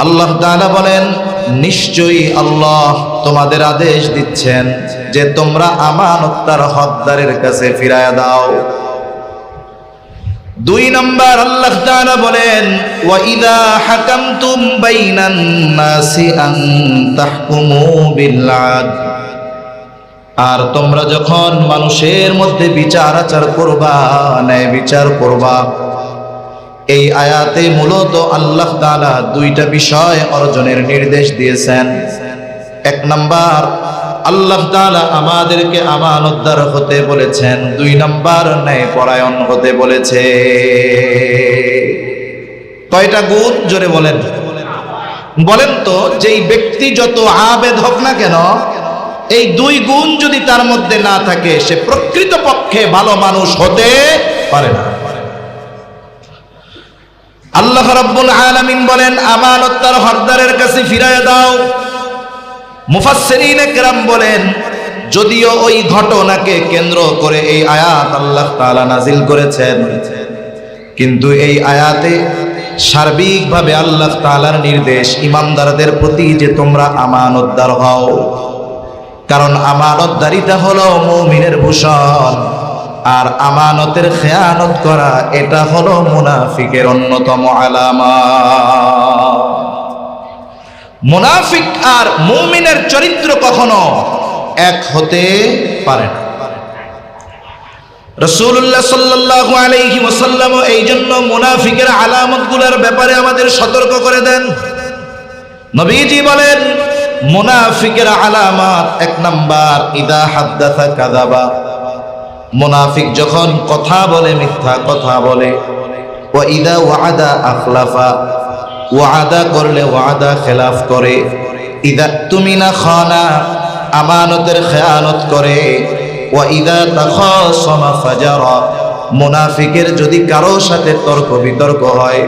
আল্লাহ তাআলা বলেন, নিশ্চয়ই আল্লাহ তোমাদের আদেশ দিচ্ছেন যে তোমরা আমানতদার হকদারের কাছে ফিরায়া দাও। 2 নম্বর আল্লাহ তাআলা বলেন, ওয়া ইযা হাকামতুম বাইনান নাসি আন তাহকুমু বিল আদল, আর তোমরা যখন মানুষের মধ্যে বিচার আচার করবা, ন্যায় বিচার করবা। এই আয়াতে মূলত আল্লাহ তাআলা 2টা বিষয় অর্জনের নির্দেশ দিয়েছেন। 1 নাম্বার, আল্লাহ তাআলা আমাদেরকে আমানতদার হতে বলেছেন। 2 নাম্বার, ন্যায়পরায়ণ হতে বলেছে। কয়টা গুণ জোরে বলেন? বলেন তো, যেই ব্যক্তি যত আবেদ হোক না কেন, এই 2 গুণ যদি তার মধ্যে না থাকে, সে প্রকৃতপক্ষে ভালো মানুষ হতে পারে না। আল্লাহ রাব্বুল আলামিন বলেন, আমানত তার হকদারের কাছে ফিরাইয়া দাও। মুফাসসিরিনে কেরাম বলেন, যদিও ওই ঘটনাকে কেন্দ্র করে এই আয়াত আল্লাহ তাআলা নাজিল করেছেন, কিন্তু এই আয়াতে সার্বিকভাবে আল্লাহ তাআলার নির্দেশ ইমানদারদের প্রতি যে তোমরা আমানতদার হও। কারণ আমানতদারিতা হলো মুমিনের ভূষণ, আর আমানতের খেয়ানত করা এটা হলো মুনাফিকের অন্যতম আলামত। মুনাফিক আর মুমিনের চরিত্র কখনো এক হতে পারে না। রাসূলুল্লাহ সাল্লাল্লাহু আলাইহি ওয়াসাল্লাম এই জন্য মুনাফিকের আলামতগুলোর ব্যাপারে আমাদের সতর্ক করে দেন। নবীজি বলেন, মুনাফিকের আলামত 1 নাম্বার, ইদা হাদ্দাসা কাযাবা, মুনাফিক যখন কথা বলে মিথ্যা কথা বলে। ওয়া ইদা ওয়াদা আখলাফা, ওয়াদা করলে ওয়াদা খেলাফ করে। ইদা তুমিনা খানা, আমানতের খেয়ানত করে। ওয়া ইদা তাখাসামা ফাজারা, মুনাফিকের যদি কারো সাথে তর্ক বিতর্ক হয়,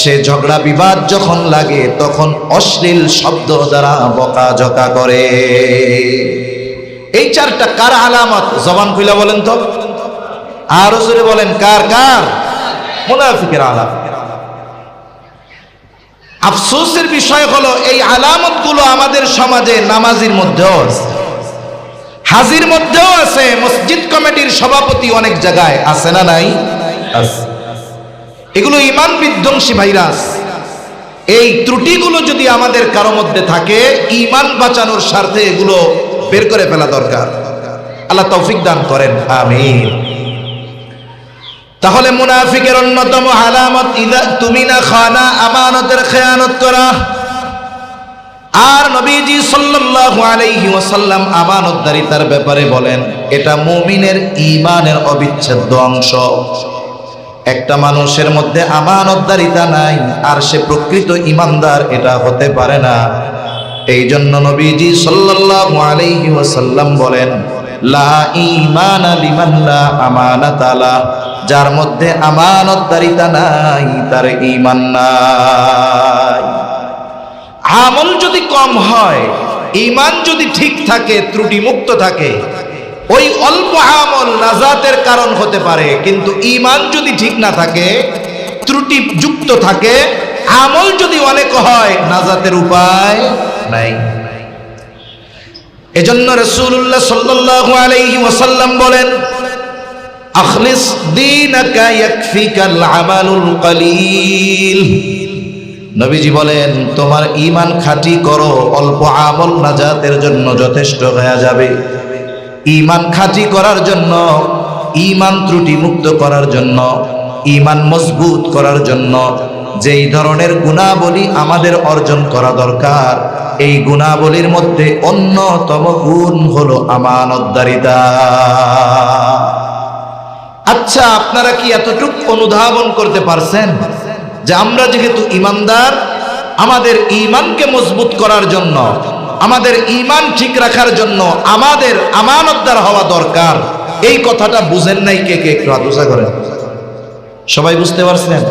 সে ঝগড়া বিবাদ যখন লাগে তখন অশ্লীল শব্দ দ্বারা বকাঝকা করে। এই 4টা কার আলামত? জবান খুলে বলেন তো, আরো জোরে বলেন, কার কার? মুনাফিকের আলামত। আফসোসের বিষয় হলো এই আলামতগুলো আমাদের সমাজে নামাজির মধ্যেও আছে, হাজির মধ্যেও আছে, মসজিদ কমিটির সভাপতি অনেক জায়গায় আছে না নাই? আছে। এগুলো ঈমান বিধ্বংসী ভাইরাস। এই ত্রুটিগুলো যদি আমাদের কারো মধ্যে থাকে, ঈমান বাঁচানোর স্বার্থে এগুলো বের করে ফেলা দরকার। আল্লাহ তৌফিক দান করেন, আমিন। তাহলে মুনাফিকের অন্যতম আলামত ইদা তুমিনা খানা, আমানতের খেয়ানত করা। আর নবীজি সাল্লাল্লাহু আলাইহি ওয়াসাল্লাম আমানতদারিতার ব্যাপারে বলেন, এটা মুমিনের ঈমানের অবিচ্ছেদ্য অংশ। একটা মানুষের মধ্যে আমানতদারিতা নাই আর সে প্রকৃত ঈমানদার এটা হতে পারে না। এই জন্য নবীজি সাল্লাল্লাহু আলাইহি ওয়াসাল্লাম বলেন, লা ঈমানা লিমান লা আমানাতা লা, যার মধ্যে আমানতদারিতা নাই তার ঈমান নাই। আমল যদি কম হয়, ঈমান যদি ঠিক থাকে, ত্রুটি মুক্ত থাকে, ওই অল্প আমল নাজাতের কারণ হতে পারে। কিন্তু ঈমান যদি ঠিক না থাকে, ত্রুটি যুক্ত থাকে, আমল যদি অনেক হয়, নাজাতের উপায় নাই। এজন্য রাসূলুল্লাহ সাল্লাল্লাহু আলাইহি ওয়াসাল্লাম বলেন, আখলিস দীনাকা ইয়াকফিকাল আমালুল কলিল। নবীজি বলেন, তোমার ঈমান খাঁটি করো, অল্প আমল নাজাতের জন্য যথেষ্ট হয়ে যাবে। ঈমান খাঁটি করার জন্য, ঈমান ত্রুটি মুক্ত করার জন্য, ঈমান মজবুত করার জন্য যেই ধরনের গুণাবলী আমাদের অর্জন করা দরকার, এই গুণাবলীর মধ্যে অন্যতম গুণ হলো আমানতদারিতা। আচ্ছা, আপনারা কি এতটুকু অনুধাবন করতে পারছেন যে আমরা যেহেতু ঈমানদার, আমাদের ঈমানকে মজবুত করার জন্য, আমাদের ঈমান ঠিক রাখার জন্য আমাদের আমানতদার হওয়া দরকার? এই কথাটা বুঝেন নাই কে কে? একটু আদুসা করেন। সবাই বুঝতে পারছেন?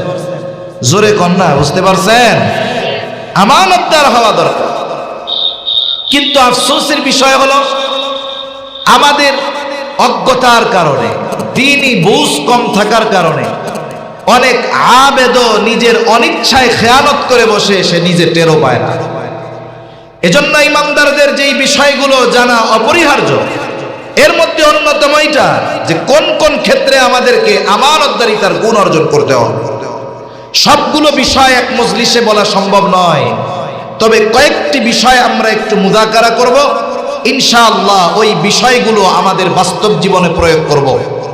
জোরে কন্যা, বুঝতে পারছেন? আমানতদার হওয়া দরকার। কিন্তু আফসোসের বিষয় হলো, আমাদের অজ্ঞতার কারণে, দ্বীনি বুঝ কম থাকার কারণে অনেক আবেদও নিজের অনিচ্ছায় খেয়ানত করে বসে, সে নিজে টেরও পায় না। এজন্য ইমানদারদের যেই বিষয়গুলো জানা অপরিহার্য, এর মধ্যে অন্যতম এটা যে কোন কোন ক্ষেত্রে আমাদেরকে আমানতদারিতার গুণ অর্জন করতে হবে। সবগুলো বিষয় এক মজলিসে বলা সম্ভব নয়, তবে কয়েকটি বিষয় আমরা একটু মুযাকারা করব, ইনশাআল্লাহ ওই বিষয়গুলো আমাদের বাস্তব জীবনে প্রয়োগ করব।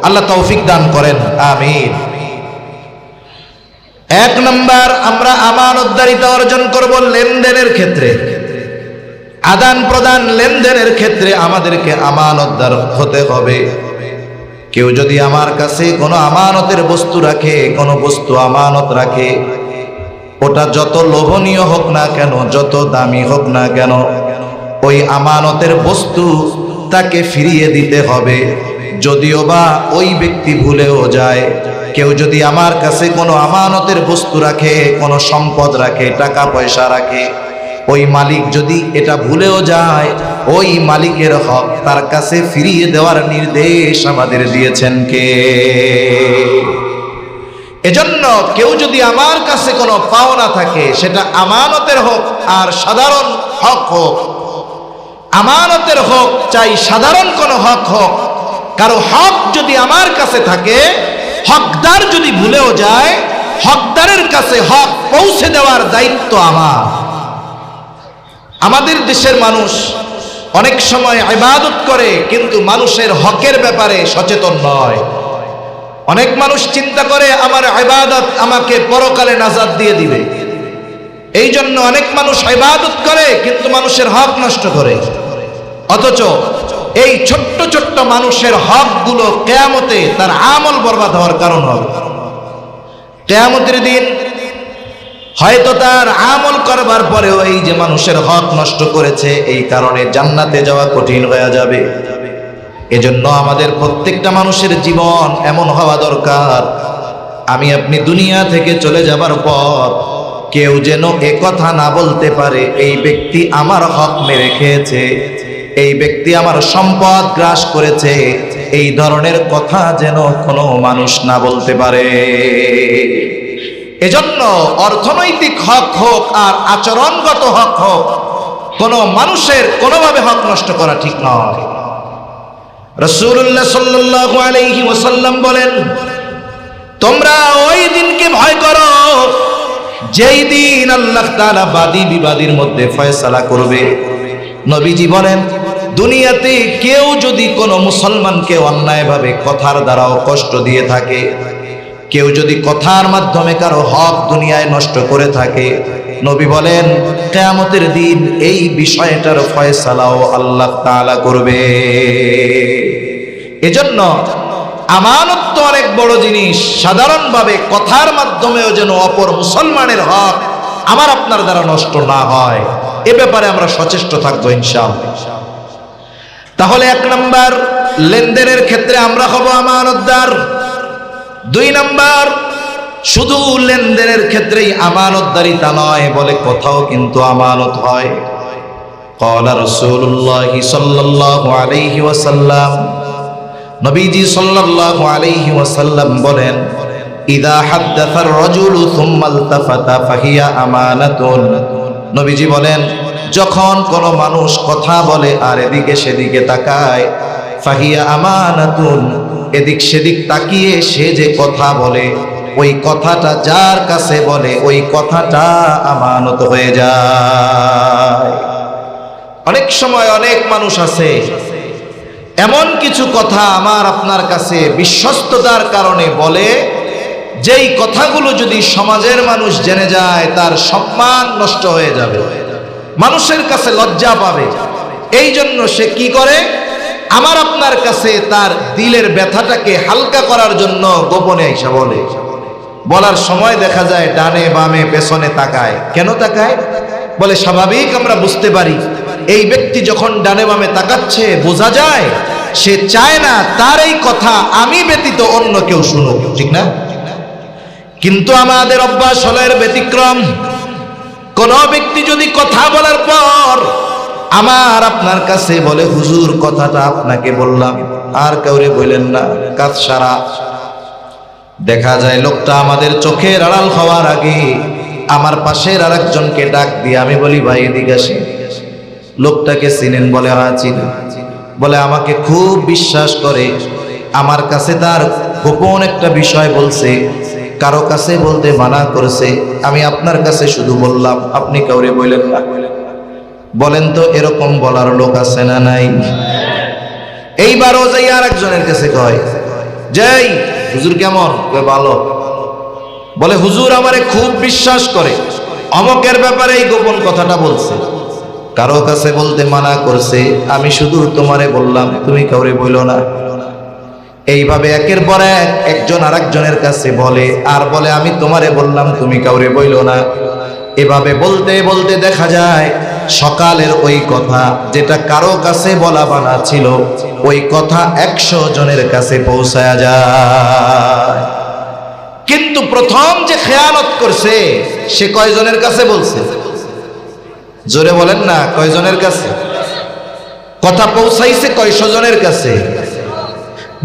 আল্লাহ তৌফিক দান করেন, আমিন। এক নম্বর, আমরা আমানতদারিতা অর্জন করব লেনদেনের ক্ষেত্রে। আদান প্রদান লেনদেনের ক্ষেত্রে আমাদেরকে আমানতদার হতে হবে। কেউ যদি আমার কাছে কোনো আমানতের বস্তু রাখে, কোনো বস্তু আমানত রাখে, ওটা যত লোভনীয় হোক না কেন, যত দামি হোক না কেন, ওই আমানতের বস্তু তাকে ফিরিয়ে দিতে হবে। যদিও বা ওই ব্যক্তি ভুলেও যায়। কেউ যদি আমার কাছে কোনো আমানতের বস্তু রাখে, কোনো সম্পদ রাখে, টাকা পয়সা রাখে, ওই মালিক যদি এটা ভুলেও যায়, ওই মালিকের হক তার কাছে ফিরিয়ে দেওয়ার নির্দেশ আমাদের দিয়েছেন কে? এজন্য কেউ যদি আমার কাছে কোনো পাওনা থাকে, সেটা আমানতের হোক আর সাধারণ হক হোক, আমানতের হোক চাই সাধারণ কোনো হক হোক, কারো হক যদি আমার কাছে থাকে, হকদার যদি ভুলেও যায়, হকদারের কাছে হক পৌঁছে দেওয়ার দায়িত্ব আমার। আমাদের দেশের মানুষ অনেক সময় ইবাদত করে, কিন্তু মানুষের হকের ব্যাপারে সচেতন নয়। অনেক মানুষ চিন্তা করে আমার ইবাদত আমাকে পরকালে নাজাত দিয়ে দিবে। এই জন্য অনেক মানুষ ইবাদত করে কিন্তু মানুষের হক নষ্ট করে। অথচ এই ছোট্ট ছোট্ট মানুষের হকগুলো কিয়ামতে তার আমল বরবাদ হওয়ার কারণ হবে। কিয়ামতের দিন হয়তো তার আমল করবার পরেও এই যে মানুষের হক নষ্ট করেছে, এই কারণে জান্নাতে যাওয়া কঠিন হয়ে যাবে। এজন্য আমাদের প্রত্যেকটা মানুষের জীবন এমন হওয়া দরকার, আমি আপনি দুনিয়া থেকে চলে যাবার পর কেউ যেন একথা না বলতে পারে এই ব্যক্তি আমার হক মেরে খেয়েছে, এই ব্যক্তি আমার সম্পদ গ্রাস করেছে, এই ধরনের কথা যেন কোনো মানুষ না বলতে পারে। এজন্য অর্থনৈতিক হক হোক আর আচরণগত হক হোক, কোনো মানুষের কোনোভাবে হক নষ্ট করা ঠিক নয়। রাসূলুল্লাহ সাল্লাল্লাহু আলাইহি ওয়াসাল্লাম বলেন, তোমরা ওই দিনকে ভয় করো যেই দিন আল্লাহ তাআলা বাদী বিবাদীর মধ্যে ফয়সালা করবে। নবীজি বলেন, দুনিয়াতে কেউ যদি কোনো মুসলমানকে অন্যায়ভাবে কথার দ্বারাও কষ্ট দিয়ে থাকে, কেউ যদি কথার মাধ্যমে কারো হক দুনিয়ায় নষ্ট করে থাকে, নবী বলেন কিয়ামতের দিন এই বিষয়টার ফয়সালাও আল্লাহ তাআলা করবে। এজন্য আমানত তো অনেক বড় জিনিস, সাধারণভাবে কথার মাধ্যমেও যেন অপর মুসলমানের হক আমার আপনার দ্বারা নষ্ট না হয়, এ ব্যাপারে আমরা সচেষ্ট থাকবো ইনশাআল্লাহ। তাহলে এক নাম্বার, লেনদেনের ক্ষেত্রে আমরা হব আমানতদার। দুই নাম্বার, শুধু লেনদেনের ক্ষেত্রেই আমানতদারিতা নয়, বলে কথাও কিন্তু আমানত হয়। ক্বালা রাসূলুল্লাহি সাল্লাল্লাহু আলাইহি ওয়াসাল্লাম, নবীজি সাল্লাল্লাহু আলাইহি ওয়াসাল্লাম বলেন, ইযা হাদ্দাসার রাজুলু সুম্মা ইলতাফাতা ফাহিয়া আমানাতুন। নবীজি বলেন, যখন কোনো মানুষ কথা বলে আর এদিকে সেদিকে তাকায়, ফাহিয়া আমানাতুন, এদিক সেদিক তাকিয়ে সে যে কথা বলে, ওই কথাটা যার কাছে বলে ওই কথাটা আমানত হয়ে যায়। অনেক সময় অনেক মানুষ আছে এমন কিছু কথা আমার আপনার কাছে বিশ্বস্ততার কারণে বলে, যেই কথাগুলো যদি সমাজের মানুষ জেনে যায় তার সম্মান নষ্ট হয়ে যাবে, মানুষের কাছে লজ্জা পাবে। এই জন্য সে কি করে, আমার আপনার কাছে তার দিলের ব্যথাটাকে হালকা করার জন্য গোপনে এসে বলে। বলার সময় দেখা যায় ডানে বামে পেছনে তাকায়। কেন তাকায়? বলে স্বাভাবিক আমরা বুঝতে পারি এই ব্যক্তি যখন ডানে বামে তাকাচ্ছে, বোঝা যায় সে চায় না তার এই কথা আমি ব্যতীত অন্য কেউ শুনুক, ঠিক না? কিন্তু আমাদের অভ্যাস হলো এর ব্যতিক্রম। কোন ব্যক্তি যদি কথা বলার পর আমার আপনার কাছে বলে, হুজুর কথাটা আপনাকে বললাম, আর কাউরে বললেন না, কাজ সারা। দেখা যায় লোকটা আমাদের চোখের আড়াল হওয়ার আগে আমার পাশের আরেকজনকে ডাক দিয়ে আমি বলি, ভাই এদিকে আসেন। লোকটাকে চিনেন? বলে হ্যাঁ চিনি। বলে আমাকে খুব বিশ্বাস করে, আমার কাছে তার গোপন একটা বিষয় বলছে, কারো কাছে বলতে মানা করেছে, আমি আপনার কাছে শুধু বললাম, আপনি কাউরে বললেন না। বলেন তো এরকম বলার লোক আছে না নাই? এইবারও যাই আর একজনের কাছে কয়, যাই হুজুর কেমন? ভালো। বলে হুজুর আমারে খুব বিশ্বাস করে, অমকের ব্যাপারে এই গোপন কথাটা বলছে, কারো কাছে বলতে মানা করছে, আমি শুধু তোমারে বললাম, তুমি কাউরে বইলো না। এইভাবে একের পর এক একজন আরেকজনের কাছে বলে, আর বলে আমি তোমারে বললাম, তুমি কাউরে বইলো না। এভাবে বলতে বলতে দেখা যায় সকালের ওই কথা যেটা কারো কাছে বলা বানা ছিল, ওই কথা 100 জনের কাছে পৌঁছায়া যায়। কিন্তু প্রথম যে খেয়ানত করছে সে কয়জনের কাছে বলছে? জোরে বলেন না, কয়জনের কাছে কথা পৌঁছাইছে? কয়শো জনের কাছে?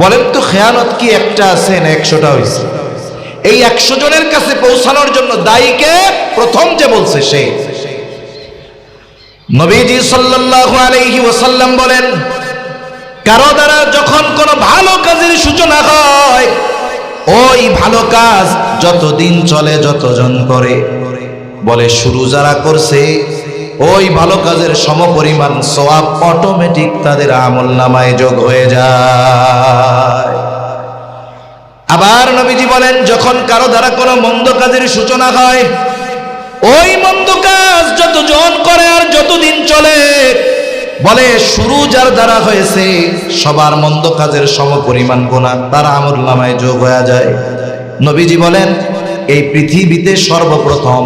বলেন তো খেয়ানত কি একটা আছে না 100টা হয়েছে? এই 100 জনের কাছে পৌঁছানোর জন্য দায়ীকে প্রথম যে বলছে সে। নবীজি সাল্লাল্লাহু আলাইহি ওয়াসাল্লাম বলেন, কারো দ্বারা যখন কোনো ভালো কাজের সূচনা হয়, ওই ভালো কাজ যতদিন চলে, যতজন করে, বলে শুরু যারা করছে ওই ভালো কাজের সমপরিমাণ সওয়াব অটোমেটিক তাদের আমলনামায় যোগ হয়ে যায়। আবার নবীজি বলেন, যখন কারো দ্বারা কোনো মন্দ কাজের সূচনা হয়, ওই মন্দ কাজ যতজন করে আর যতদিন চলে, বলে শুরু যার দ্বারা হয়েছে সবার মন্দ কাজের সমপরিমাণ গুনাহ তার আমলনামায় যোগ হয়ে যায়। নবীজি বলেন, এই পৃথিবীতে সর্বপ্রথম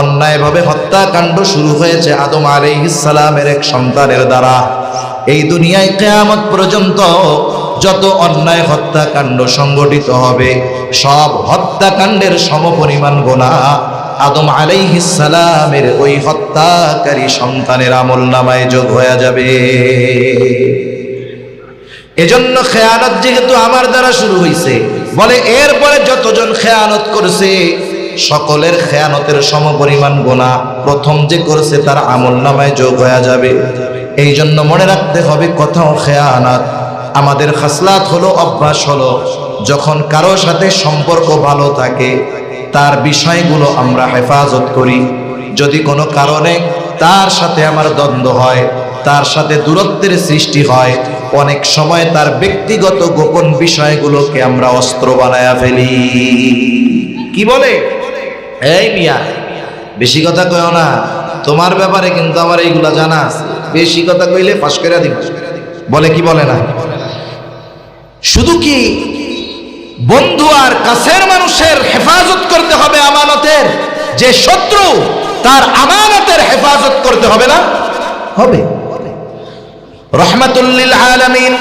অন্যায়ভাবে হত্যাকাণ্ড শুরু হয়েছে আদম আলাইহিস সালামের এক সন্তানের দ্বারা। এই দুনিয়ায় কিয়ামত পর্যন্ত যত অন্যায় হত্যাকাণ্ড সংগঠিত হবে, সব হত্যাকাণ্ডের সমপরিমাণ গুনাহ আদম আলাইহিস সালামের ওই হত্যাকারী সন্তানের আমলনামায় যোগ হয়ে যাবে। এজন্য খেয়ানত যেহেতু আমার দ্বারা শুরু হয়েছে, বলে এরপরে যতজন খেয়ানত করেছে সকলের খেয়ানতের সমপরিমাণ গুনাহ প্রথম যে করেছে তার আমলনামায় যোগ হয়ে যাবে। এই জন্য মনে রাখতে হবে, কোথাও খেয়ানত আমাদের খাসলাত হলো, অভ্যাস হলো, যখন কারো সাথে সম্পর্ক ভালো থাকে তার বিষয়গুলো আমরা হেফাজত করি। যদি কোনো কারণে তার সাথে আমার দ্বন্দ্ব হয়, তার সাথে দূরত্বের সৃষ্টি হয়, অনেক সময় তার ব্যক্তিগত গোপন বিষয়গুলোকে আমরা অস্ত্র বানায়া ফেলি। কি বলে, এই মিয়া বেশি কথা কইও না, তোমার ব্যাপারে কিন্তু আমার এইগুলা জানা আছে, বেশি কথা কইলে ফাঁস করে দিব। বলে কি বলে না? শুধু কি বন্ধু আর কাছের মানুষের হেফাজত করতে হবে আমানতের, যে শত্রু তার আমানতের হেফাজত করতে হবে না? হবে। রহমাতুল লিল আলামিন,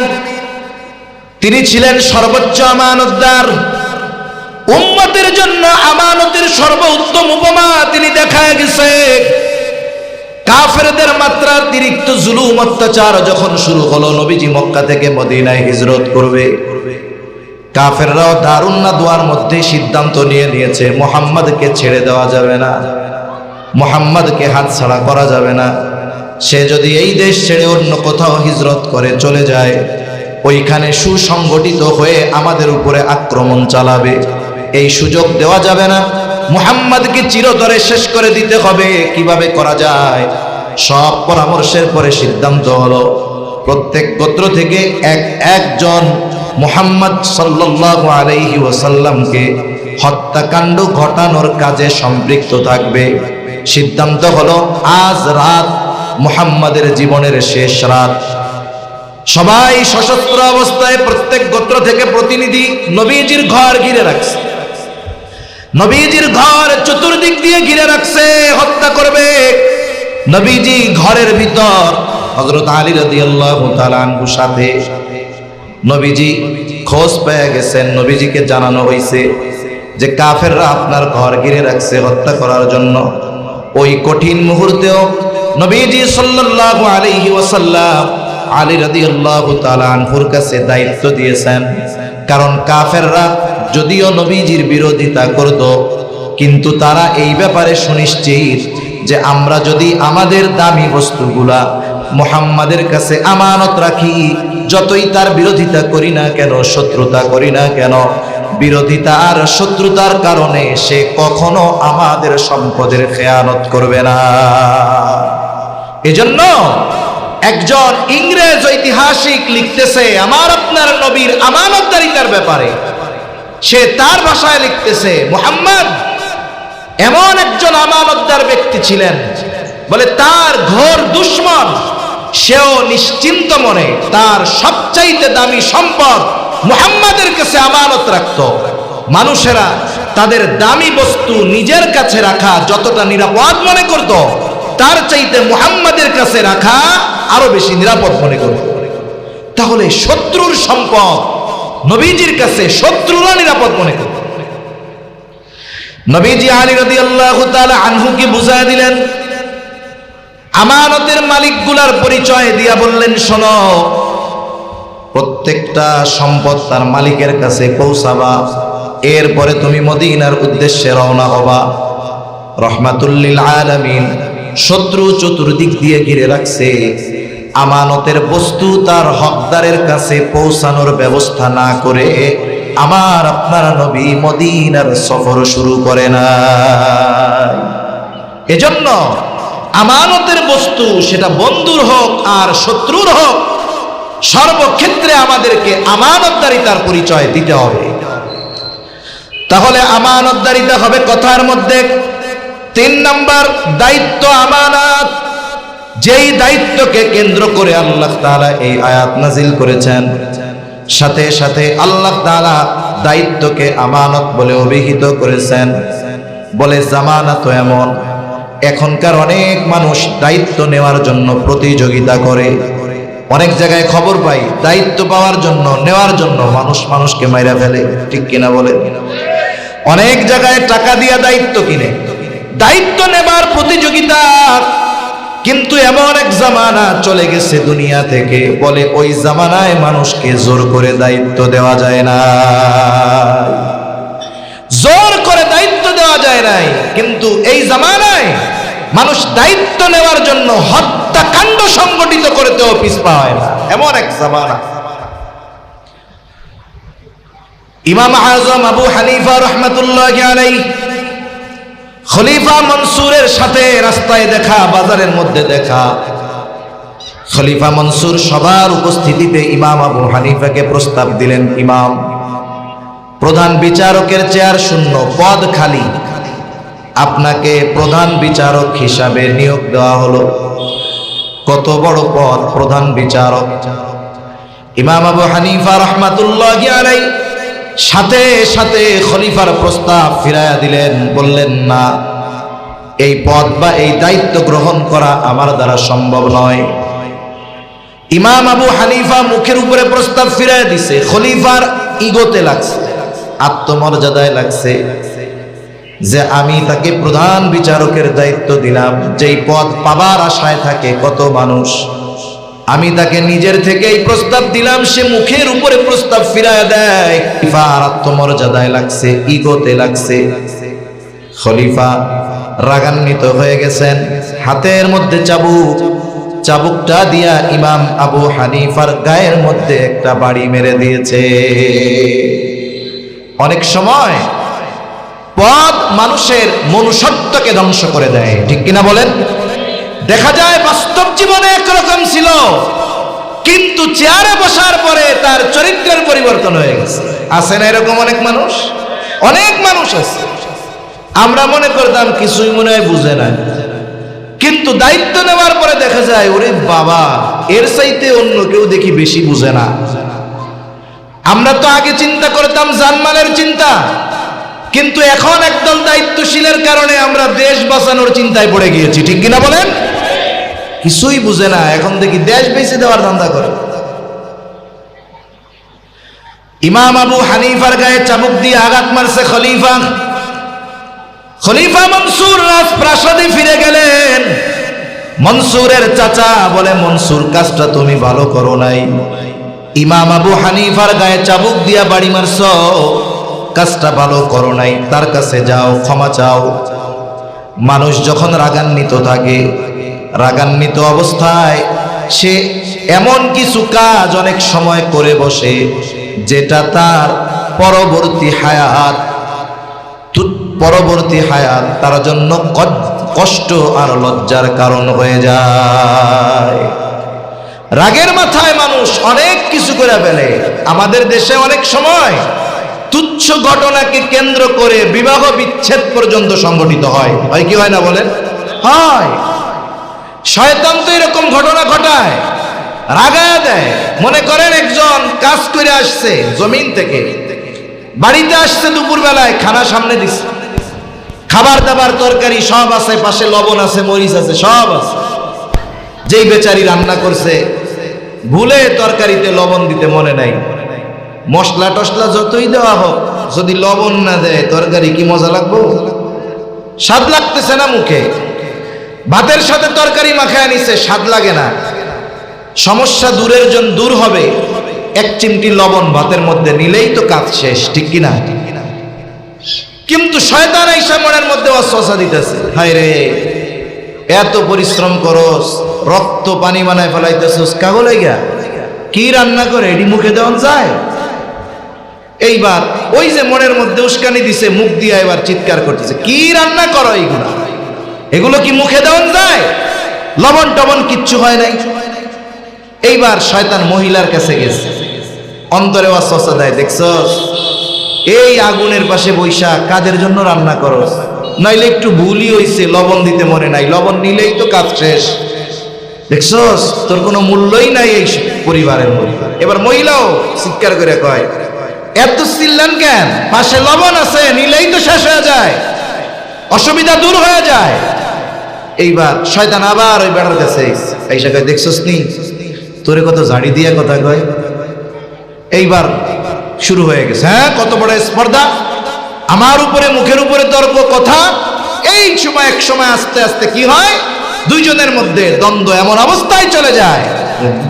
তিনি ছিলেন সর্বোচ্চ আমানতদার। উম্মতের জন্য আমানতের সর্বোত্তম উপমা তিনি দেখায় গেছে। কাফেরদের মাত্রাতিরিক্ত জুলুম অত্যাচার যখন শুরু হলো, নবীজি মক্কা থেকে মদিনায় হিজরত করবে, কাফেররাও দারুন নাদওয়ার মধ্যে সিদ্ধান্ত নিয়ে নিয়েছে, মুহাম্মদকে ছেড়ে দেওয়া যাবে না, মুহাম্মদকে হাতছাড়া করা যাবে না। সে যদি এই দেশ ছেড়ে অন্য কোথাও হিজরত করে চলে যায়, ওইখানে সুসংগঠিত হয়ে আমাদের উপরে আক্রমণ চালাবে, এই সুযোগ দেওয়া যাবে না। মুহাম্মদকে চিরতরে শেষ করে দিতে হবে। কিভাবে করা যায়? সব পরামর্শের পরে সিদ্ধান্ত হলো, প্রত্যেক গোত্র থেকে একজন মুহাম্মদ সাল্লাল্লাহু আলাইহি ওয়াসাল্লামকে হত্যাকাণ্ড ঘটানোর কাজে সম্পৃক্ত থাকবে। সিদ্ধান্ত হলো, আজ রাত মুহাম্মাদের জীবনের শেষ রাত। সবাই সশস্ত্র অবস্থায় প্রত্যেক গোত্র থেকে প্রতিনিধি নবীজির ঘর ঘিরে রাখছে। নবীজির ঘর চতুর্দিক দিয়ে ঘিরে রাখছে, হত্যা করবে। নবীজি ঘরের ভিতর, হযরত আলী রাদিয়াল্লাহু তাআলা আনহুর সাথে। নবীজি খোঁজ পেয়ে গেছেন, নবীজিকে জানানো হয়েছে যে কাফেররা আপনার ঘর ঘিরে রাখছে হত্যা করার জন্য। ওই কঠিন মুহূর্তেও নবীজি সাল্লাল্লাহু আলাইহি ওয়াসাল্লাম আলী রাদিয়াল্লাহু তাআলা আনহুর কাছে দায়িত্ব দিয়েছেন, কারণ কাফেররা যদিও নবীজির বিরোধিতা করত, কিন্তু তারা এই ব্যাপারে সুনিশ্চিত যে আমরা যদি আমাদের দামি বস্তুগুলা মুহাম্মাদের কাছে আমানত রাখি, যতই তার বিরোধিতা করি না কেন, শত্রুতা করি না কেন, বিরোধিতা আর শত্রুতার কারণে সে কখনো আমাদের সম্পদের খেয়ানত করবে না। এজন্য একজন ইংরেজ ঐতিহাসিক লিখতেছে আমার আপনার নবীর আমানতদারিতার ব্যাপারে। সে তার ভাষায় লিখতেছে, মুহাম্মদ এমন একজন আমানতদার ব্যক্তি ছিলেন, বলে তার ঘোর দুশমন সেও নিশ্চিন্ত মনে তার সবচাইতে দামি সম্পদ মুহাম্মাদের কাছে আমানত রাখত। মানুষেরা তাদের দামি বস্তু নিজের কাছে রাখা যতটা নিরাপদ মনে করত, তার চাইতে মুহাম্মাদের কাছে রাখা আরো বেশি নিরাপদ মনে করত। তাহলে শত্রুর সম্পদ নবীজির কাছে শত্রুরা নিরাপদ মনে করত। নবীজি আলী রাদিয়াল্লাহু তাআলা আনহুকে বুঝায় দিলেন, আমানতের মালিকগুলার পরিচয় দিয়া বললেন, শোনো, প্রত্যেকটা সম্পদ তার মালিকের কাছে পৌঁছাবা, এরপরে তুমি মদিনার উদ্দেশ্যে রওনা হবা। রহমাতুল লিল আলামিন শত্রু চতুর্দিক দিয়ে ঘিরে রাখছে, আমানতের বস্তু তার হকদারের কাছে পৌঁছানোর ব্যবস্থা না করে আমার আপনার নবী মদিনার সফর শুরু করে না। এজন্য আমানতের বস্তু সেটা বন্ধুর হোক আর শত্রুর হোক, সর্বক্ষেত্রে আমাদেরকে আমানতদারিতার পরিচয় দিতে হবে। তাহলে আমানতদারিতা হবে কথার মধ্যে। 3 নাম্বার দায়িত্ব আমানত, যেই দায়িত্বকে কেন্দ্র করে আল্লাহ তাআলা এই আয়াত নাজিল করেছেন। সাথে সাথে আল্লাহ তাআলা দায়িত্বকে আমানত বলে অভিহিত করেছেন। বলে জামানা তো এমন, এখনকার অনেক মানুষ দায়িত্ব নেওয়ার জন্য প্রতিযোগিতা করে। অনেক জায়গায় খবর পাই দায়িত্ব পাওয়ার জন্য, নেওয়ার জন্য মানুষ মানুষকে মাইরা ফেলে, ঠিক কিনা বলে? অনেক জায়গায় টাকা দিয়া দায়িত্ব কিনে, দায়িত্ব নেবার প্রতিযোগিতা। কিন্তু এমন এক জামানা চলে গেছে দুনিয়া থেকে, বলে ওই জামানায় মানুষকে জোর করে দায়িত্ব দেওয়া যায় না, জোর করে দায়িত্ব দেওয়া যায় নাই। কিন্তু এই জামানায় মানুষ দায়িত্ব নেওয়ার জন্য হত্যাকাণ্ড সংগঠিত করতেও পিছপা হয় না, এমন এক জামানা। ইমাম আযম আবু হানিফা রাহমাতুল্লাহি আলাইহি খলিফা মনসুরের সাথে রাস্তায় দেখা, বাজারের মধ্যে দেখা। খলিফা মনসুর সবার উপস্থিতিতে ইমাম আবু হানিফাকে প্রস্তাব দিলেন, ইমাম, প্রধান বিচারকের চেয়ার শূন্য, পদ খালি, আপনাকে প্রধান বিচারক হিসাবে নিয়োগ দেওয়া হলো। কত বড় পদ, প্রধান বিচারক। ইমাম আবু হানিফা রাহমাতুল্লাহি আলাইহি সাথে সাথে খলিফার প্রস্তাব ফিরাইয়া দিলেন, বললেন না, এই পদ বা এই দায়িত্ব গ্রহণ করা আমার দ্বারা সম্ভব নয়। ইমাম আবু হানিফা মুখের উপরে প্রস্তাব ফিরাইয়া দিছে, খলিফার ইগোতে লাগছে, আত্মমর্যাদায় লাগছে যে আমি তাকে প্রধান বিচারকের দায়িত্ব দিলাম, যেই পদ পাবার আশায় থাকে কত মানুষ, আমি তাকে নিজের থেকে এই প্রস্তাব দিলাম, সে মুখের উপরে প্রস্তাব ফিরায় দেয়। খলিফার আত্মমর্যাদায় লাগছে, ইগোতে লাগছে। খলিফা রাগান্বিত হয়ে গেছেন, হাতের মধ্যে চাবুক, চাবুকটা দিয়া ইমাম আবু হানিফার গায়ের মধ্যে একটা বাড়ি মেরে দিয়েছে। অনেক সময় পদ মানুষের মনুষ্যত্বকে ধ্বংস করে দেয়, ঠিক কিনা বলেন? দেখা যায় বাস্তব জীবনে একরকম ছিল, কিন্তু চেয়ারে বসার পরে তার চরিত্রের পরিবর্তন হয়ে গেছে। আছে না এরকম অনেক মানুষ? অনেক মানুষ আছে। আমরা মনে করতাম কিছুই মনে হয় বুঝে না, কিন্তু দায়িত্ব নেওয়ার পরে দেখা যায় ওরে বাবা, এর চাইতে অন্য কেউ দেখি বেশি বুঝে না। আমরা তো আগে চিন্তা করতাম জানমালের চিন্তা, কিন্তু এখন একদল দায়িত্বশীলের কারণে আমরা দেশ বাঁচানোর চিন্তায় পড়ে গিয়েছি, ঠিক কিনা বলেন? কিছুই বুঝে না, এখন দেখি দেশ বেঁচে দেওয়ার ধান্দা করে। ইমাম আবু হানিফার গায়ে চাবুক দিয়ে আঘাত মারছে খলিফা। খলিফা মনসুর রাজপ্রাসাদে ফিরে গেলেন। মনসুরের চাচা বলে, মনসুর, কাজটা তুমি ভালো করো নাই, ইমাম আবু হানিফার গায়ে চাবুক দিয়া বাড়ি মারছ, কাজটা ভালো করো নাই, তার কাছে যাও, ক্ষমা চাও। মানুষ যখন রাগান্বিত থাকে, রাগান্বিত অবস্থায় সে এমন কিছু কাজ অনেক সময় করে বসে যেটা তার পরবর্তী হায়াত তার জন্য কষ্ট আর লজ্জার কারণ হয়ে যায়। রাগের মাথায় মানুষ অনেক কিছু করে ফেলে। আমাদের দেশে অনেক সময় তুচ্ছ ঘটনাকে কেন্দ্র করে বিবাহ বিচ্ছেদ পর্যন্ত সংঘটিত হয়। হয় কি হয় না বলেন? হয়। শয়তান তো এরকম ঘটনা ঘটায়, রাগায়া দেয়। মনে করেন একজন কাজ করে আসছে জমিন থেকে, বাড়িতে আসছে দুপুরবেলায়, খানা সামনে দিচ্ছে, খাবার দাবার তরকারি সব আছে, পাশে লবণ আছে, মরিচ আছে, সব আছে। যেই বেচারি রান্না করছে ভুলে তরকারিতে লবণ দিতে মনে নাই, মশলা টসলা যতই দেওয়া হোক, যদি লবণ না দেয় তরকারি কি মজা লাগবো? স্বাদ লাগতেছে না মুখে। ভাতের সাথে তরকারি মাখায় নিছে, স্বাদ লাগে না। সমস্যা দূর হবে, এক চিমটি লবণ ভাতের মধ্যে নিলেই তো কাজ শেষ, ঠিক কিনা? কিন্তু শয়তান আইসা মনের মধ্যে ওয়াসওয়াসা দিতেছে, হায় রে এত পরিশ্রম করস, রক্ত পানি বানায় ফেলাইতেছস, কাগো লাইগা কি রান্না করে এটি মুখে দেওয়া যায়? এইবার ওই যে মনের মধ্যে উস্কানি দিছে, মুখ দিয়ে এবার চিৎকার করতেছে, কি রান্না করো এগুলো কি মুখে দেওয়া যায়? লবণ টবণ কিচ্ছু হয় নাই। এইবার শয়তান মহিলার কাছে গেছে, অন্তরে ওয়াসওয়াসা দেয়, দেখছস এই আগুনের পাশে বৈশা কাদের জন্য রান্না করস? নইলে একটু ভুলই হইছে, লবণ দিতে মনে নাই, লবণ নিলেই তো কাজ শেষ। দেখছস তোর কোনো মূল্যই নাই এই পরিবারের মধ্যে। এবার মহিলাও চিৎকার করে কয়, এত চিল্লান কেন? পাশে লবণ আছে, নিলেই তো শেষ হয়ে যায়, অসুবিধা দূর হয়ে যায়। এইবার শয়তান আবার ওই বেড়ার কাছে আইসা কয়, দেখছস নি তোরে কত ঝাড়ি দিয়ে কথা কয়। এইবার শুরু হয়ে গেছে, হ্যাঁ কত বড় স্পর্ধা, আমার উপরে, মুখের উপরে তর্ক, কথা। এই সময় এক সময় আস্তে আস্তে কি হয়, দুইজনের মধ্যে দ্বন্দ্ব এমন অবস্থায় চলে যায়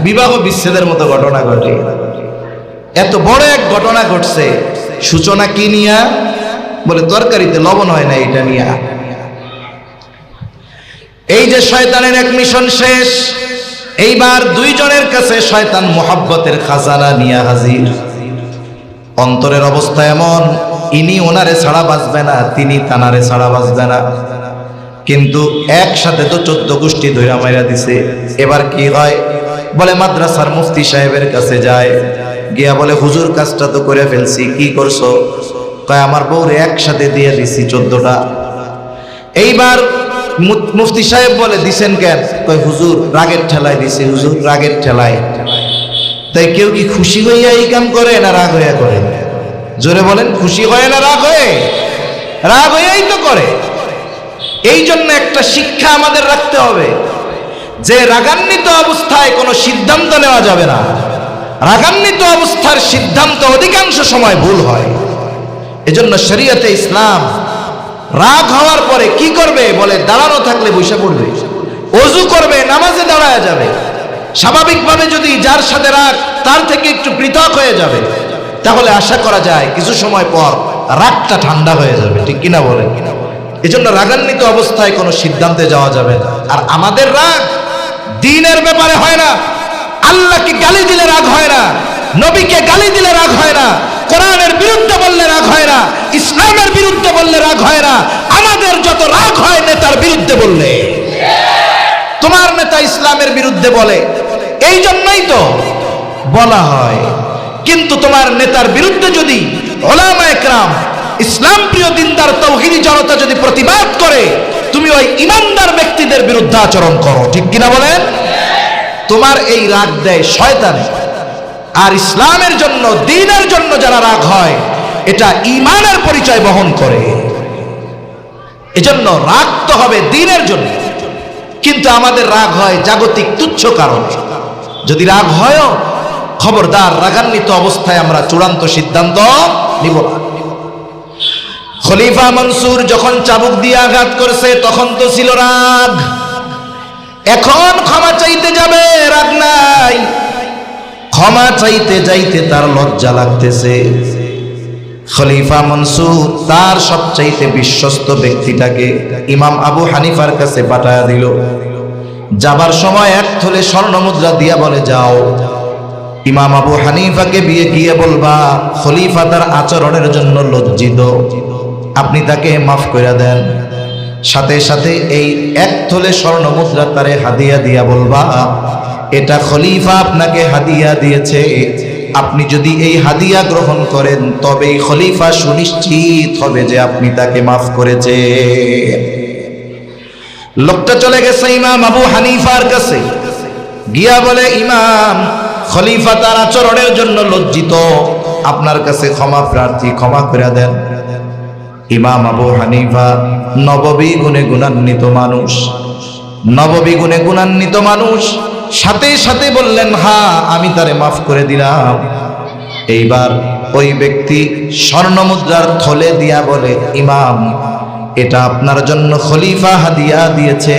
বিবাহ বিচ্ছেদের মতো ঘটনা ঘটে। এত বড় এক ঘটনা ঘটছে, সূচনা কি নিয়া? বলে তরকারিতে লবণ হয় না, এটা নিয়া। এই যে শয়তানের এক মিশন শেষ। এইবার দুইজনের কাছে শয়তান মোহাব্বতের খাজানা নিয়া হাজির। অন্তরের অবস্থা এমন, ইনি ওনারে ছাড়া বাঁচবে না, তিনি তানারে ছাড়া বাঁচবে না। কিন্তু একসাথে তো 14 গোষ্ঠী ধইরা মাইরা দিছে। এবার কি হয়, বলে মাদ্রাসার মুফতি সাহেবের কাছে যায়, গিয়া বলে হুজুর কাজটা তো করে ফেলছি, কি করছো? কয় আমার বউরে একসাথে দিয়ে দিছি 14টা। এইবার মুফতি সাহেব বলে, দিছেন কেন? কয় হুজুর রাগের ঠেলায় দিছি, হুজুর রাগের ঠেলায়। তাই কেউ কি খুশি হইয়া এই কাম করে না রাগ হইয়া করে? জোরে বলেন, খুশি হয় না রাগ হয়ে? রাগ হইয়াই তো করে। এই জন্য একটা শিক্ষা আমাদের রাখতে হবে যে রাগান্বিত অবস্থায় কোনো সিদ্ধান্ত নেওয়া যাবে না। রাগান্বিত অবস্থার সিদ্ধান্ত অধিকাংশ সময় ভুল হয়। এজন্য শরীয়তে ইসলাম রাগ হওয়ার পরে কি করবে? বলে দাঁড়ানো থাকলে বসে পড়বে, ওযু করবে, নামাজে দাঁড়ায় যাবে। স্বাভাবিকভাবে যদি যার সাথে রাগ তার থেকে একটু পৃথক হয়ে যাবে, তাহলে আশা করা যায় কিছু সময় পর রাগটা ঠান্ডা হয়ে যাবে, ঠিক কিনা বলেন? এজন্য রাগান্বিত অবস্থায় কোনো সিদ্ধান্তে যাওয়া যাবে না। আর আমাদের রাগ দ্বীনের ব্যাপারে হয় না, আল্লাহকে গালি দিলে রাগ হয় না, নবীকে গালি দিলে রাগ হয় না, কোরআনের বিরুদ্ধে বললে রাগ হয় না, ইসলামের বিরুদ্ধে বললে রাগ হয় না। আমাদের যত রাগ হয় নেতার বিরুদ্ধে বললে। তোমার নেতা ইসলামের বিরুদ্ধে বলে, এই জন্যই তো বলা হয়। কিন্তু তোমার নেতার বিরুদ্ধে যদি উলামায়ে কেরাম, ইসলাম প্রিয় দিনদার তাওহীদি জনতা যদি প্রতিবাদ করে, তুমি ওই ইমানদার ব্যক্তিদের বিরুদ্ধে আচরণ করো, ঠিক কিনা বলেন? তোমার এই রাগ দেয় শয়তান। আর ইসলামের জন্য, দ্বীনের জন্য যারা রাগ হয়, এটা ঈমানের পরিচয় বহন করে। এজন্য রাগ তো হবে দ্বীনের জন্য, কিন্তু আমাদের রাগ হয় জাগতিক তুচ্ছ কারণ। যদি রাগ হয়, খবরদার রাগান্বিত অবস্থায় আমরা চূড়ান্ত সিদ্ধান্ত নিব না। খলিফা মনসুর যখন চাবুক দিয়ে আঘাত করেছে তখন তো ছিল রাগ, এখন ক্ষমা চাইতে যাবে, রাগ নাই। ক্ষমা চাইতে যাইতে তার লজ্জা লাগতেছে। খলিফা মনসুর তার সবচাইতে বিশ্বস্ত ব্যক্তিটাকে ইমাম আবু হানিফার কাছে পাঠায়া দিল। যাবার সময় এক থলে স্বর্ণ মুদ্রা দিয়া বলে, যাও ইমাম আবু হানিফাকে গিয়ে বলবা খলিফা তার আচরণের জন্য লজ্জিত, আপনি তাকে মাফ করে দেন। সাথে সাথে এই এক থলে স্বর্ণ মুদ্রা তারে হাদিয়া দিয়া বলবা, এটা খলিফা আপনাকে হাদিয়া দিয়েছে, আপনি যদি এই হাদিয়া গ্রহণ করেন তবেই খলিফা সুনিশ্চিত হবে যে আপনি তাকে মাফ করেছে। লোকটা চলে গেছে ইমাম আবু হানিফার কাছে, গিয়া বলে, ইমাম, খলিফা তার আচরণের জন্য লজ্জিত, আপনার কাছে ক্ষমা প্রার্থী, ক্ষমা করে দেন। ইমাম আবু হানিফা নববী গুণে গুণান্বিত মানুষ, নববী গুণে গুণান্বিত মানুষ, সাথে সাথে বললেন, হ্যাঁ আমি তারে মাফ করে দিলাম। এইবার ওই ব্যক্তি স্বর্ণ মুদ্রার থলে দিয়া বলে, ইমাম, এটা আপনার জন্য খলিফা হাদিয়া দিয়েছে,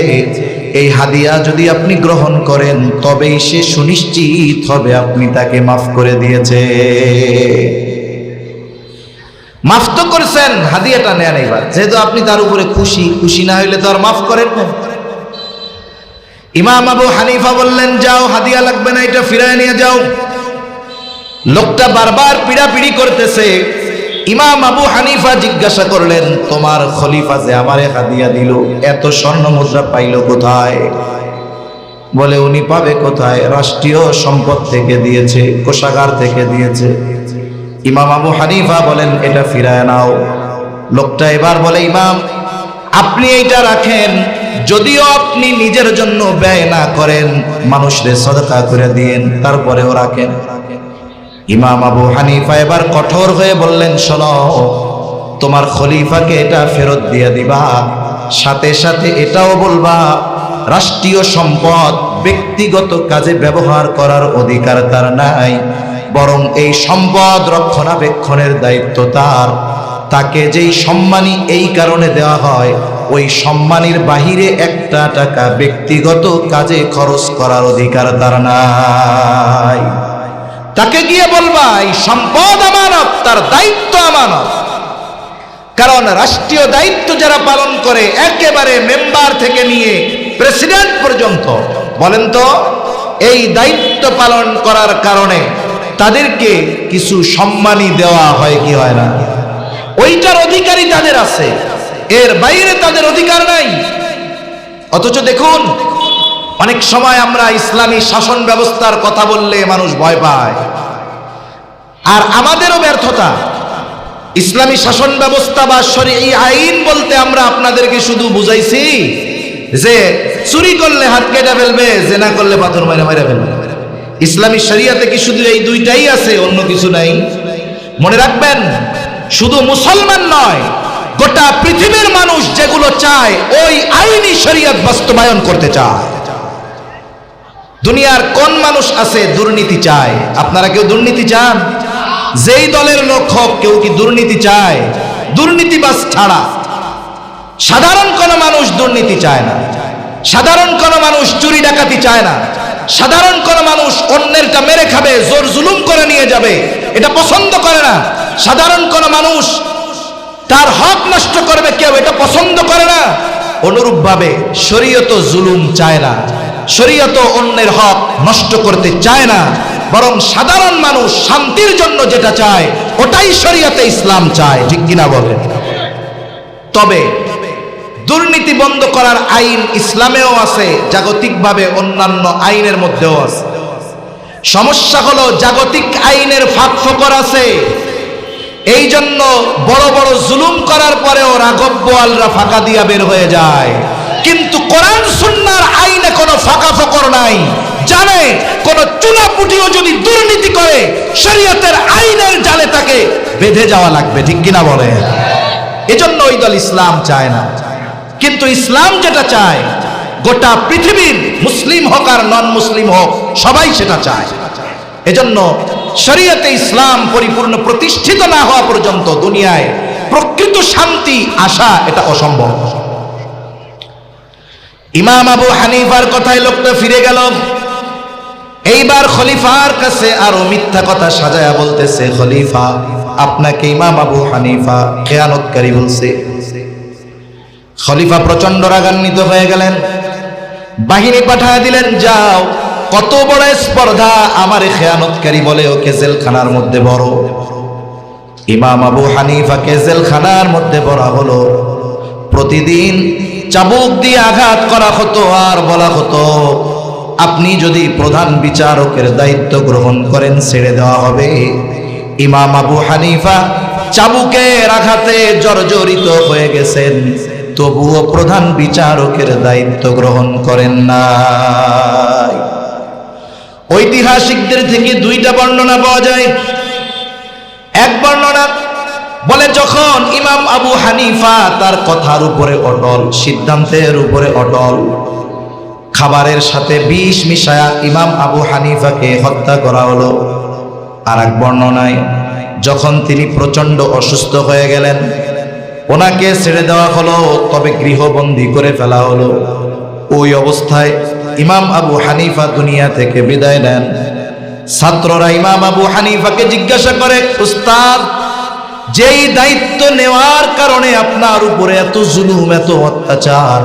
এই হাদিয়া যদি আপনি গ্রহণ করেন তবেই সে সুনিশ্চিত হবে আপনি তাকে মাফ করে দিয়েছে। মাফ তো করছেন, হাদিয়াটা নেন এবার, যেহেতু আপনি তার উপরে খুশি, খুশি না হইলে তো আর মাফ করেন না। ইমাম আবু হানিফা বললেন, যাও, হাদিয়া লাগবে না, এটা ফিরায় নিয়ে যাও। লোকটা বারবার পিড়াপিড়ি করতেছে। ইমাম আবু হানিফা জিজ্ঞাসা করলেন, তোমার খলিফা যে আমারে হাদিয়া দিল, এত স্বর্ণ মুদ্রা পাইল কোথায়? বলে, উনি পাবে কোথায়, রাষ্ট্রীয় সম্পদ থেকে দিয়েছে, কোষাগার থেকে দিয়েছে। ইমাম আবু হানিফা বলেন, এটা ফিরায় নাও। লোকটা এবার বলে, ইমাম, আপনি এইটা রাখেন, যদিও আপনি নিজের জন্য ব্যয় না করেন, মানুষদের সদকা করে দিয়েন, তারপরেও রাখেন। ইমাম আবু হানিফা এবার কঠোর হয়ে বললেন, শোনো, তোমার খলিফাকে এটা ফেরত দিয়ে দিবা, সাথে সাথে এটাও বলবা রাষ্ট্রীয় সম্পদ ব্যক্তিগত কাজে ব্যবহার করার অধিকার তার নাই, বরং এই সম্পদ রক্ষণাবেক্ষণের দায়িত্ব তার। তাকে যেই সম্মানী এই কারণে দেওয়া হয়, ওই সম্মানীর বাহিরে একটা টাকা ব্যক্তিগত কাজে খরচ করার অধিকার তার নাই। তাকে গিয়ে বলবা এই সম্পদ আমানত, তার দায়িত্ব আমানত। কারণ রাষ্ট্রীয় দায়িত্ব যারা পালন করে, একেবারে মেম্বার থেকে নিয়ে প্রেসিডেন্ট পর্যন্ত, বলেন তো এই দায়িত্ব পালন করার কারণে তাদেরকে কিছু সম্মানী দেওয়া হয় কি হয় না? ওইটার অধিকারী তাদের আছে, এর বাইরে তাদের অধিকার নাই। অথচ দেখুন, অনেক সময় আমরা ইসলামী শাসন ব্যবস্থার কথা বললে মানুষ ভয় পায়, আর আমাদেরও ব্যর্থতা। ইসলামী শাসন ব্যবস্থা বা শরঈ আইন বলতে আমরা আপনাদেরকে শুধু বুঝাইছি যে চুরি করলে হাত কেটে ফেলবে, জেনা করলে পাথর মেরে মেরে ফেলবে। ইসলামী শরিয়াতে কি শুধু এই দুইটাই আছে, অন্য কিছু নাই? মনে রাখবেন, শুধু মুসলমান নয়, গোটা পৃথিবীর মানুষ যেগুলো চায় ওই আইনি শরিয়ত বাস্তবায়ন করতে চায়। দুনিয়ার কোন মানুষ আছে দুর্নীতি চায়? আপনারা কেউ দুর্নীতি চান? যেই দলের লোক হোক, কেউ কি দুর্নীতি চায়? দুর্নীতিবাজ ছাড়া সাধারণ কোন মানুষ দুর্নীতি চায় না, সাধারণ কোন মানুষ চুরি ডাকাতি চায় না, সাধারণ কোন মানুষ অন্যেরটা মেরে খাবে, জোর জুলুম করে নিয়ে যাবে, এটা পছন্দ করে না। সাধারণ কোন মানুষ তার হক নষ্ট করবে, কেউ এটা পছন্দ করে না। অনুরূপভাবে শরীয়ত জুলুম চায় না, শরীয়ত অন্যের হক নষ্ট করতে চায় না, বরং সাধারণ মানুষ শান্তির জন্য যেটা চায় ওটাই শরীয়তে ইসলাম চায়, ঠিক কিনা বলেন? তবে দুর্নীতি বন্ধ করার আইন ইসলামেও আছে, জাগতিকভাবে অন্যান্য আইনের মধ্যেও আছে। সমস্যা হলো জাগতিক আইনের ফাঁক ফোকর আছে, এই জন্য বড় বড় জুলুম করার পরেও রাঘব বোয়ালরা ফাঁকা দিয়া বের হয়ে যায়। কিন্তু কোরআন সুন্নাহর আইনে কোনো ফাঁকা ফোকর নাই, জানে কোন চুনাপুটিও যদি দুর্নীতি করে শরীয়তের আইনের জালে তাকে বেঁধে যাওয়া লাগবে, ঠিক কিনা বলে? এজন্য ওই দল ইসলাম চায় না। কিন্তু ইসলাম যেটা চায়, গোটা পৃথিবীর মুসলিম হোক আর নন মুসলিম হোক, সবাই সেটা চায়। এজন্য শরীয়তে ইসলাম পরিপূর্ণ প্রতিষ্ঠিত না হওয়া পর্যন্ত দুনিয়ায় প্রকৃত শান্তি আসা এটা অসম্ভব। ইমাম আবু হানিফার কথায় লোকটা ফিরে গেল। এইবার খলিফার কাছে আরো মিথ্যা কথা সাজায়া বলতেছে, খলিফা আপনাকে ইমাম আবু হানিফা খেয়ানতকারী বলছে। খলিফা প্রচন্ড রাগান্বিত হয়ে গেলেন, বাহিনী পাঠিয়ে দিলেন, যাও, কত বড় স্পর্ধা, আমারে খেয়ানতকারী বলে, ওকে জেলখানার মধ্যে বড়। ইমাম আবু হানিফাকে জেলখানার মধ্যে ভরা হলো। প্রতিদিন চাবুক দিয়ে আঘাত করা হতো আর বলা হতো, আপনি যদি প্রধান বিচারকের দায়িত্ব গ্রহণ করেন ছেড়ে দেওয়া হবে। ইমাম আবু হানিফা চাবুকের আঘাতে জর্জরিত হয়ে গেছেন, তবুও প্রধান বিচারকের দায়িত্ব গ্রহণ করেন না। ঐতিহাসিকদের থেকে দুইটা বর্ণনা পাওয়া যায়। এক বর্ণনা বলে, যখন ইমাম আবু হানিফা তার কথার উপরে অটল, সিদ্ধান্তের উপরে অটল, খাবারের সাথে বিষ মিশায়া ইমাম আবু হানিফাকে হত্যা করা হলো। আর এক বর্ণনায়, যখন তিনি প্রচন্ড অসুস্থ হয়ে গেলেন, ওনাকে ছেড়ে দেওয়া হলো, তবে গৃহবন্দী করে ফেলা হলো। ওই অবস্থায় ইমাম আবু হানিফা দুনিয়া থেকে বিদায় নেন। ছাত্ররা ইমাম আবু হানিফাকে জিজ্ঞাসা করে, উস্তাদ, যেই দায়িত্ব নেওয়ার কারণে আপনার উপরে এত জুলুম, এত অত্যাচার,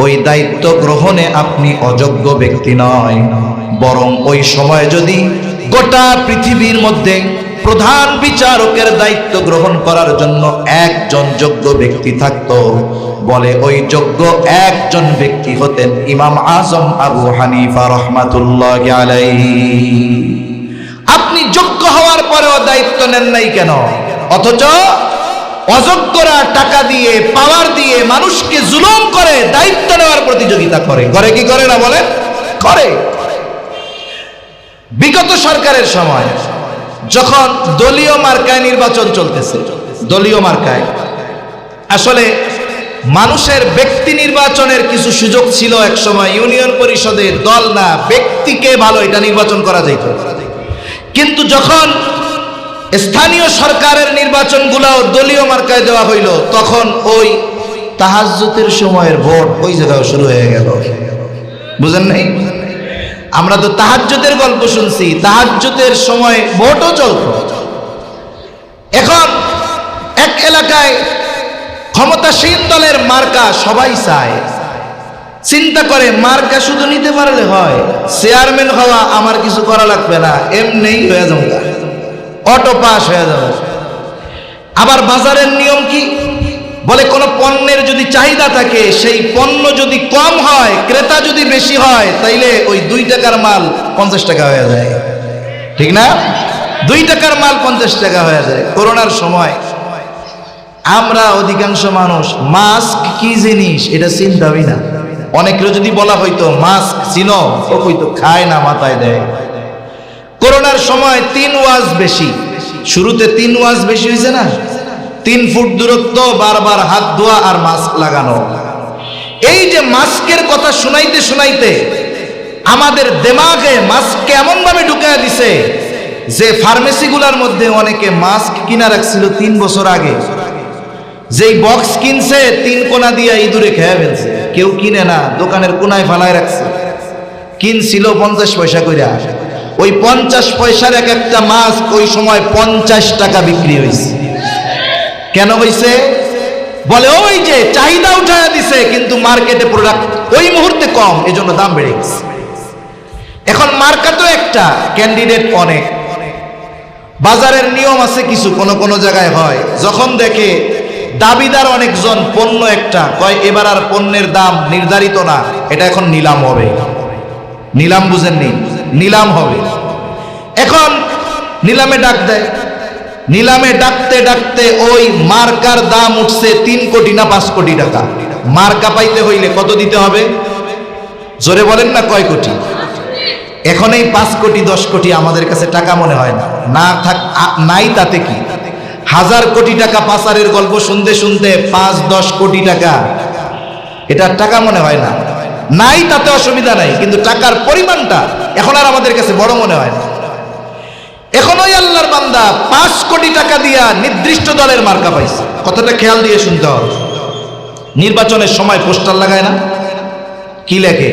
ওই দায়িত্ব গ্রহণে আপনি অযোগ্য ব্যক্তি নয়, বরং ওই সময় যদি গোটা পৃথিবীর মধ্যে প্রধান বিচারকের দায়িত্ব গ্রহণ করার জন্য একজন যোগ্য ব্যক্তি থাকতো, বলে ওই যোগ্য একজন ব্যক্তি হতেন ইমাম আজম আবু হানিফা রাহমাতুল্লাহি আলাইহি। আপনি যোগ্য হওয়ার পরেও দায়িত্ব নেন নাই কেন? অথচ অযোগ্যরা টাকা দিয়ে, পাওয়ার দিয়ে মানুষকে জুলুম করে দায়িত্ব নেওয়ার প্রতিযোগিতা করে। করে কি করে না বলেন? করে। বিগত সরকারের সময় যখন দলীয় মার্কায় নির্বাচন চলতেছে, দলীয় মার্কায় আসলে মানুষের ব্যক্তি নির্বাচনের কিছু সুযোগ ছিল। এক সময় ইউনিয়ন পরিষদে দল না ব্যক্তিকে ভালো এটা নির্বাচন করা যেত, কিন্তু যখন স্থানীয় সরকারের নির্বাচনগুলোও দলীয় মার্কায় দেওয়া হইল, তখন ওই তাহাজ্জুদের সময়ের ভোট ওই জায়গায় শুরু হয়ে গেল। বুঝেন নাই? আমরা তো তাহাজ্জুদের গল্প শুনছি, তাহাজ্জুদের সময় ভোটও চলত। এখন এক এলাকায় ক্ষমতাসীন দলের মার্কা সবাই চায়, চিন্তা করে মার্কা শুধু নিতে পারলে হয়, চেয়ারম্যান হওয়া আমার কিছু করা লাগবে না, এমনিই হয়ে যাবো, অটো পাস হয়ে যাবে। আবার বাজারের নিয়ম কি? বলে কোন পণ্যের যদি চাহিদা থাকে, সেই পণ্য যদি কম হয়, ক্রেতা যদি বেশি হয়, তাইলে ওই 2 টাকার মাল 50 টাকা হয়ে যায়, ঠিক না? 2 টাকার মাল 50 টাকা হয়ে যায়। করোনার সময় আমরা অধিকাংশ মানুষ মাস্ক কি জিনিস এটা চিন্তাই না। অনেকের যদি বলা হইতো মাস্ক চিনো, ও কইতো খায় না, মাথায় দেয়। করোনার সময় 3 ওয়াজ বেশি, শুরুতে 3 ওয়াজ বেশি হয়েছে না, 3 ফুট দূরত্ব, বারবার হাত ধোয়া আর মাস্ক লাগানো। এই যে মাস্কের কথা শুনাইতে শুনাইতে আমাদের দিমাগে মাস্ক এমন ভাবে ঢুকায় দিছে যে ফার্মেসিগুলোর মধ্যে অনেকে মাস্ক কিনা রাখছিল 3 বছর আগে, যেই বক্স কিনছে 3 কোনা দিয়ে ইঁদুরে খেয়ে ফেলছে। কেউ কিনে না, দোকানের কোনায় ফালায় রাখছে। কিনছিল 50 পয়সা করে, ওই 50 পয়সার এক একটা মাস্ক ওই সময় 50 টাকা বিক্রি হয়েছে। কেন হয়েছে? বলে ওই যে চাহিদা উঠায় দিছে, কিন্তু মার্কেটে প্রোডাক্ট ওই মুহূর্তে কম, এজন্য দাম বেড়ে গেছে। এখন মার্কা তো একটা, ক্যান্ডিডেট অনেক। বাজারের নিয়ম আছে কিছু, কোন কোন জায়গায় হয়, যখন দেখে দাবিদার অনেকজন, পণ্য একটা, কয় এবার আর পণ্যের দাম নির্ধারিত না, এটা এখন নিলাম হবে। নিলাম বুঝেননি? নিলাম হবে। এখন নিলামে ডাক দেয়, নিলামে ডাকতে ডাকতে ওই মার্কার দাম উঠছে 3 কোটি না 5 কোটি টাকা। মার্কা পাইতে হইলে কত দিতে হবে? জোরে বলেন না, কয় কোটি? এখন এই 5 কোটি 10 কোটি আমাদের কাছে টাকা মনে হয় না, না থাক নাই তাতে কি? 1000 কোটি টাকা পাচারের গল্প শুনতে শুনতে 5-10 কোটি টাকা, এটা টাকা মনে হয় না। নাই তাতে অসুবিধা নাই, কিন্তু টাকার পরিমাণটা এখন আর আমাদের কাছে বড় মনে হয় না। এখন ওই আল্লাহর বান্দা 5 কোটি টাকা দিয়া নির্দিষ্ট দলের মার্কা পাইছে। কথাটা খেয়াল দিয়ে শুনতে হবে। নির্বাচনের সময় পোস্টার লাগায় না, কি লেখে?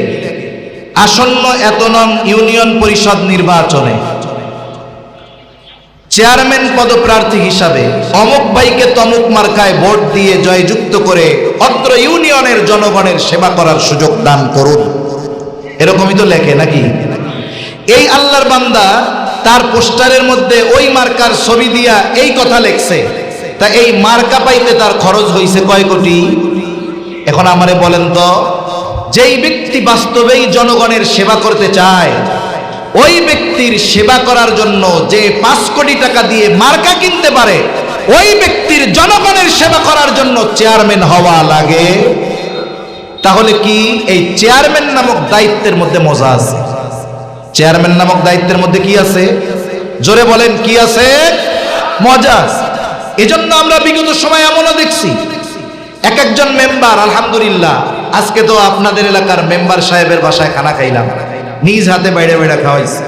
আসন্ন এত নং ইউনিয়ন পরিষদ নির্বাচনে চেয়ারম্যান পদপ্রার্থী হিসাবে অমুক ভাইকে তমুক মার্কায় ভোট দিয়ে জয়যুক্ত করে অত্র ইউনিয়নের জনগণের সেবা করার সুযোগ দান করুন, এরকমই তো লেখে নাকি? এই আল্লাহর বান্দা তার পোস্টারের মধ্যে ওই মার্কার ছবি দিয়া এই কথা লেখছে, তা এই মার্কা পাইতে তার খরচ হইছে কয় কোটি? এখন আমারে বলেন তো, যেই ব্যক্তি বাস্তবেই জনগণের সেবা করতে চায়, ওই ব্যক্তির সেবা করার জন্য যে 5 কোটি টাকা দিয়ে মার্কা কিনতে পারে, ওই ব্যক্তির জনগণের সেবা করার জন্য চেয়ারম্যান হওয়া লাগে। তাহলে কি এই চেয়ারম্যান নামক দায়িত্বের মধ্যে মজা আছে? চেয়ারম্যান নামক দায়িত্বের মধ্যে কি আছে? জোরে বলেন, কি আছে? মজা আছে। এজন্য আমরা বিগত সময় এমনও দেখছি, এক একজন মেম্বার, আলহামদুলিল্লাহ, আজকে তো আপনাদের এলাকার মেম্বার সাহেবের বাসায় খানা খাইলাম, নিজ হাতে বাইরে বাইরে খাওয়াইছে।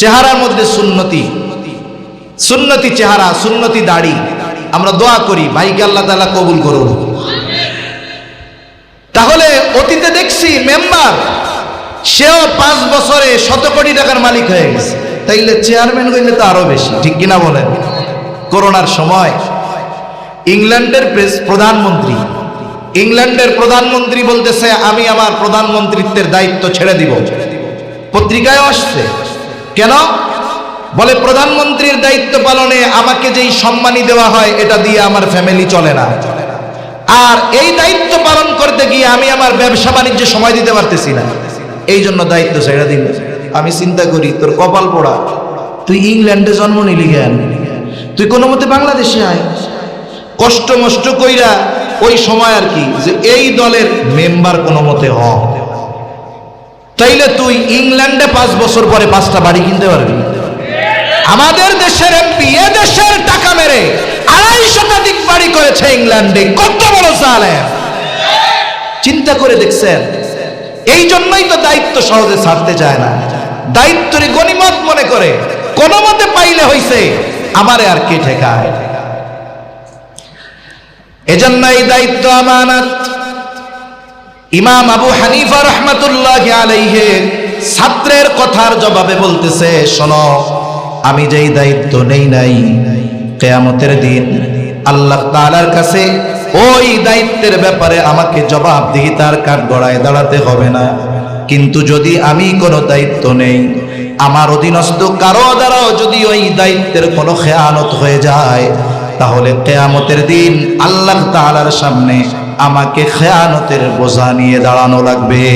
চেহারার মধ্যে সুন্নতি, সুন্নতি চেহারা, সুন্নতি দাড়ি। আমরা দোয়া করি ভাইকে আল্লাহ তাআলা কবুল করুন। তাহলে অতীতে দেখছি মেম্বার, সেও 5 বছরে 100 কোটি টাকার মালিক হয়ে গেছে, তাইলে চেয়ারম্যান হইলে তো আরো বেশি, ঠিক কিনা বলেন? করোনার সময় ইংল্যান্ডের প্রধানমন্ত্রী বলতেছে আমি আমার প্রধানমন্ত্রীত্বের দায়িত্ব ছেড়ে দিব। পত্রিকায় আসছে, কেন? বলে প্রধানমন্ত্রীর দায়িত্ব পালনে আমাকে যেই সম্মানী দেওয়া হয় এটা দিয়ে আমার ফ্যামিলি চলে না, আর এই দায়িত্ব পালন করতে গিয়ে আমি আমার ব্যবসা বাণিজ্যে সময় দিতে পারতেছি না, এই জন্য দায়িত্ব ছেড়ে দিল। আমি চিন্তা করি, তোর কপাল পোড়া, তুই ইংল্যান্ডে জন্ম নিলি কেন? তুই কোনো মতে বাংলাদেশে আয়, কষ্ট মষ্ট কইরা ওই সময় আর কি যে এই দলের মেম্বার কোনো মতে হ, তাইলে তুই ইংল্যান্ডে 5 বছর পরে 5টা বাড়ি কিনতে পারবি। আমাদের দেশের এমপি এ দেশের টাকা মেরে 250 শতাধিক বাড়ি করেছে ইংল্যান্ডে, কত বড় জালেম! চিন্তা করে দেখছেন? এই জন্যই তো দায়িত্ব সহজে ছাড়তে চায় না, দায়িত্বরে গনিমত মনে করে, কোনো মতে পাইলে হইছে, আমারে আর কে ঠেকায়? এজন্য এই দায়িত্ব আমানত। ইমাম আবু হানিফা রাহমাতুল্লাহি আলাইহি ছাত্রের কথার জবাবে বলতেছে, শোনো, আমি যেই দায়িত্ব নেই নাই, কিয়ামতের দিন আল্লাহ তাআলার কাছে ওই দায়িত্বের ব্যাপারে আমাকে জবাবদিহিতার কাঠগড়ায় দাঁড়াতে হবে না। কিন্তু যদি আমি কোনো দায়িত্ব নেই, আমার অধীনস্থ কারো দ্বারাও যদি ওই দায়িত্বের কোনো খেয়ানত হয়ে যায়, তাহলে কিয়ামতের দিন আল্লাহ তাআলার সামনে আমাকে খেয়ানতের বোঝা নিয়ে দাঁড়ানো লাগবে।